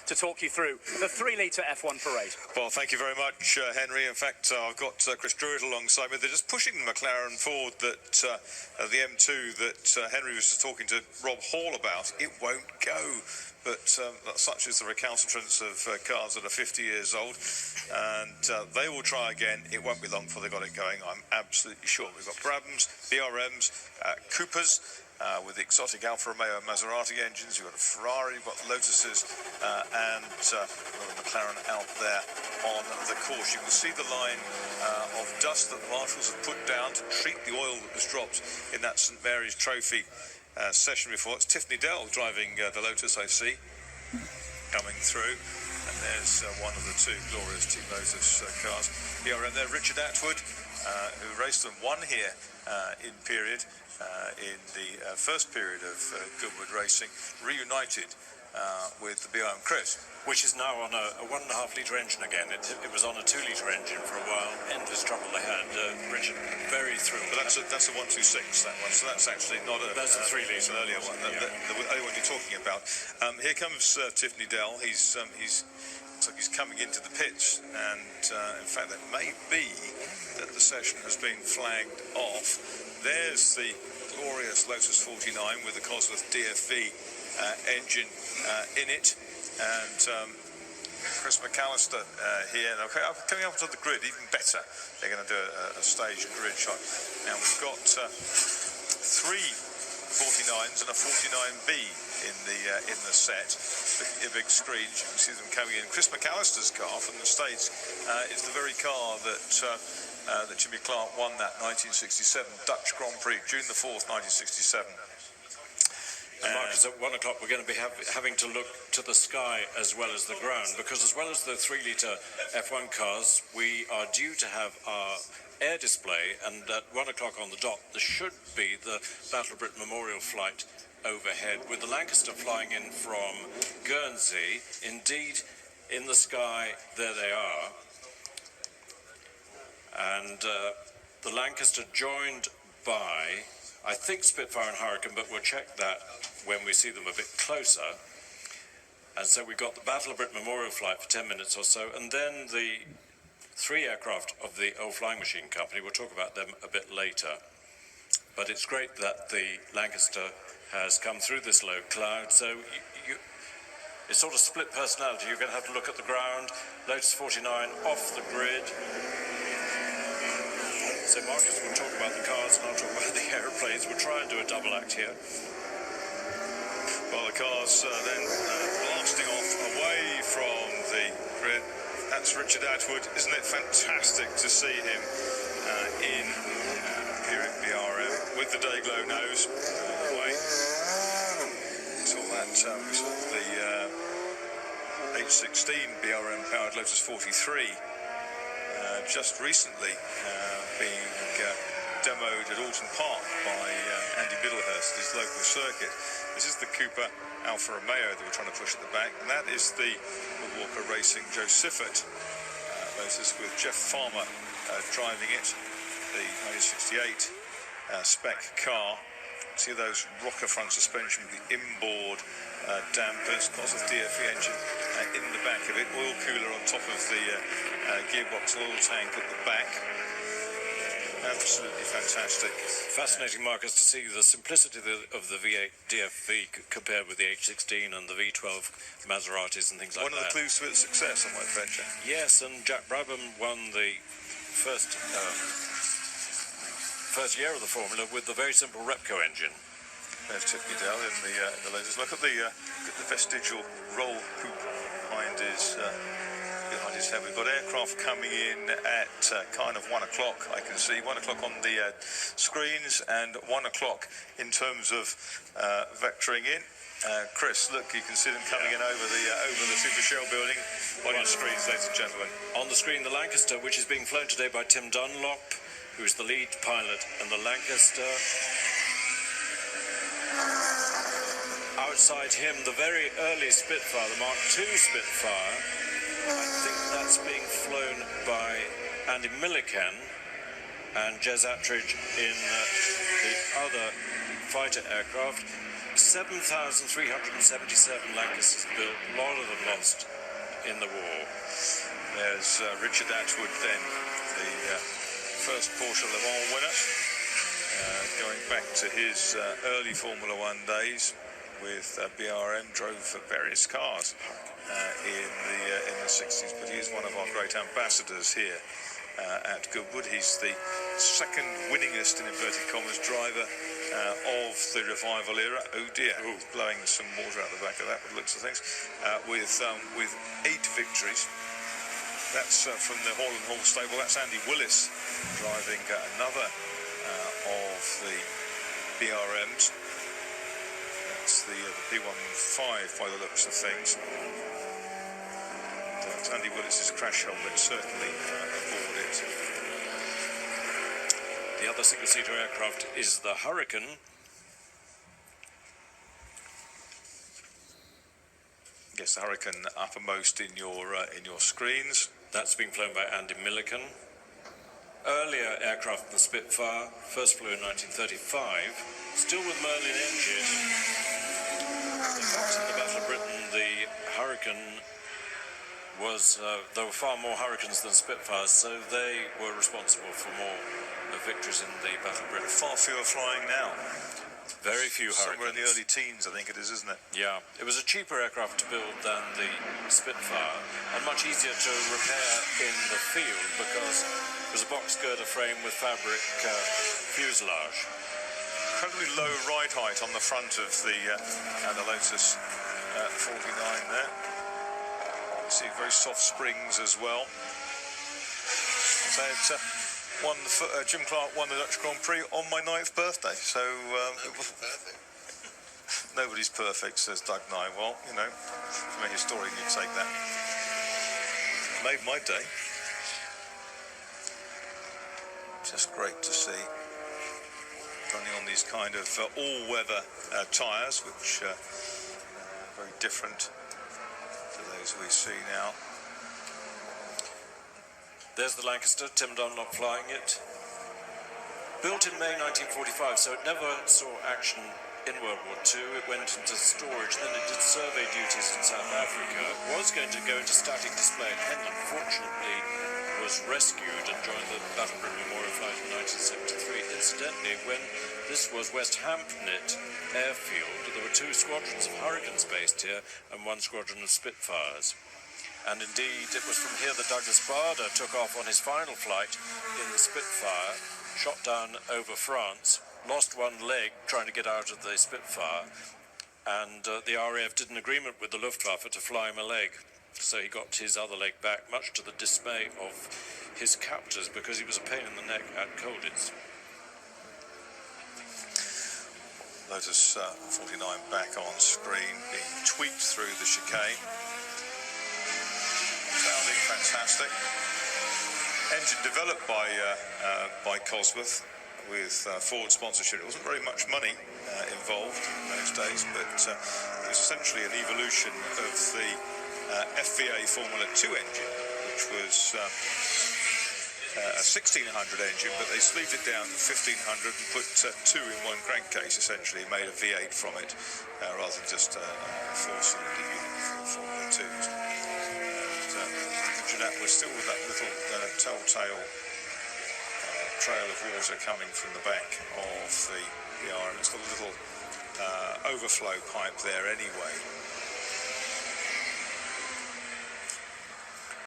to talk you through the 3-litre F1 parade. Well, thank you very much, Henry. In fact, I've got Chris Druitt alongside me. They're just pushing the McLaren forward that the M2 that Henry was just talking to Rob Hall about. It won't go. But such is the recalcitrance of cars that are 50 years old, and they will try again. It won't be long before they've got it going, I'm absolutely sure. We've got Brabhams, BRMs, Coopers, with the exotic Alfa Romeo and Maserati engines. You've got a Ferrari, you've got Lotuses, and the McLaren out there on the course. You can see the line of dust that the marshals have put down to treat the oil that was dropped in that St Mary's Trophy session before. It's Tiffany Dell driving the Lotus, I see, coming through. And there's one of the two glorious Team Lotus cars. BRM there, Richard Atwood, who raced and won here in period, in the first period of Goodwood Racing, reunited with the BRM. Chris. Which is now on a 1.5-litre engine again. It was on a 2-litre engine for a while. Endless trouble they had. Richard, very thrilled. But that's a 126, that one. So that's actually not a... That's a 3-litre. An earlier one. Yeah. The earlier one you're talking about. Here comes Tiffany Dell. He's looks like he's coming into the pits. And, in fact, it may be that the session has been flagged off. There's the glorious Lotus 49 with the Cosworth DFV engine in it. And Chris McAllister here. Okay, coming up to the grid, even better. They're going to do a staged grid shot. Now we've got 3 49s and a 49B in the set. Looking at your big screens, you can see them coming in. Chris McAllister's car from the States is the very car that Jimmy Clark won that 1967 Dutch Grand Prix, June the 4th, 1967. And Marcus, at 1 o'clock we're going to be having to look to the sky as well as the ground, because as well as the 3-litre F1 cars, we are due to have our air display, and at 1 o'clock on the dot there should be the Battle of Britain Memorial flight overhead, with the Lancaster flying in from Guernsey. Indeed, in the sky, there they are. And the Lancaster joined by, I think, Spitfire and Hurricane, but we'll check that when we see them a bit closer. And so we've got the Battle of Britain Memorial flight for 10 minutes or so, and then the 3 aircraft of the Old Flying Machine Company. We'll talk about them a bit later. But it's great that the Lancaster has come through this low cloud, so it's sort of split personality. You're going to have to look at the ground. Lotus 49 off the grid. So Marcus will talk about the cars and I'll talk about the aeroplanes. We'll try and do a double act here. Well, the cars then blasting off away from the grid. That's Richard Atwood. Isn't it fantastic to see him in period BRM with the day glow nose away. We saw the H16 BRM powered Lotus 43 just recently being demoed at Alton Park by Andy Biddlehurst, his local circuit. This is the Cooper Alfa Romeo that we're trying to push at the back, and that is the Walker Racing Joe Siffert Lotus with Jeff Farmer driving it, the 1968 spec car. See those rocker front suspension with the inboard dampers, Cosworth DFV engine in the back of it, oil cooler on top of the gearbox oil tank at the back. Absolutely fantastic. Fascinating, Marcus, to see the simplicity of the V8 DFV compared with the H16 and the V12 Maseratis and things like that. One of the clues to its success, I might venture. Yes, and Jack Brabham won the first year of the Formula with the very simple Repco engine. There's Tiffany Dell in the latest. Look at the vestigial roll hoop behind his head. We've got aircraft coming in at kind of 1 o'clock. I can see 1 o'clock on the screens and 1 o'clock in terms of vectoring in. Chris, look, you can see them coming in over the Super Shell building on your screens, ladies and gentlemen. On the screen, the Lancaster, which is being flown today by Tim Dunlop, who's the lead pilot, and the Lancaster. Outside him, the very early Spitfire, the Mark II Spitfire. I think that's being flown by Andy Millican and Jez Attridge in the other fighter aircraft. 7,377 Lancasters built, a lot of them lost in the war. There's Richard Atwood then, the first Porsche Le Mans winner, going back to his early Formula One days with BRM, drove for various cars in the 60s, but he's one of our great ambassadors here at Goodwood. He's the second winningest, in inverted commas, driver of the revival era. Oh dear, blowing some water out the back of that with looks of things, with 8 victories. That's from the Hall & Hall stable. That's Andy Willis driving another of the BRMs. That's the P15 by the looks of things. Andy Willis's crash helmet certainly aboard it. The other single-seater aircraft is the Hurricane. Yes, the Hurricane uppermost in your screens. That's being flown by Andy Millikan. Earlier aircraft than Spitfire, first flew in 1935, still with Merlin engine. In fact, in the Battle of Britain, the Hurricane was, there were far more Hurricanes than Spitfires, so they were responsible for more victories in the Battle of Britain. Far fewer flying now. Very few Hurricanes. Somewhere in the early teens, I think it is, isn't it? Yeah. It was a cheaper aircraft to build than the Spitfire, and much easier to repair in the field because it was a box girder frame with fabric fuselage. Incredibly low ride height on the front of the Lotus 49 there. You see very soft springs as well. So it's Jim Clark won the Dutch Grand Prix on my 9th birthday. So nobody's perfect, says Doug Nye. Well, you know, from a historian, you'd take that. Made my day. Just great to see. Running on these kind of all-weather tyres, which are very different to those we see now. There's the Lancaster, Tim Dunlop flying it. Built in May 1945, so it never saw action in World War II. It went into storage, then it did survey duties in South Africa. It was going to go into static display at Hendon. Fortunately, was rescued and joined the Battle of Britain Memorial flight in 1973. Incidentally, when this was West Hampnett Airfield, there were 2 squadrons of Hurricanes based here and 1 squadron of Spitfires. And indeed, it was from here that Douglas Bader took off on his final flight in the Spitfire, shot down over France, lost 1 leg trying to get out of the Spitfire, and the RAF did an agreement with the Luftwaffe to fly him a leg. So he got his other leg back, much to the dismay of his captors, because he was a pain in the neck at Colditz. Lotus 49 back on screen, being tweaked through the chicane. Sounding fantastic. Engine developed by Cosworth with Ford sponsorship. It wasn't very much money involved in those days, but it was essentially an evolution of the FVA Formula 2 engine, which was a 1600 engine, but they sleeved it down to 1500 and put 2 in 1 crankcase, essentially, made a V8 from it, rather than just a 4-cylinder unit for Formula 2s. That was still with that little telltale trail of water coming from the back of the BRM. It's got a little overflow pipe there anyway.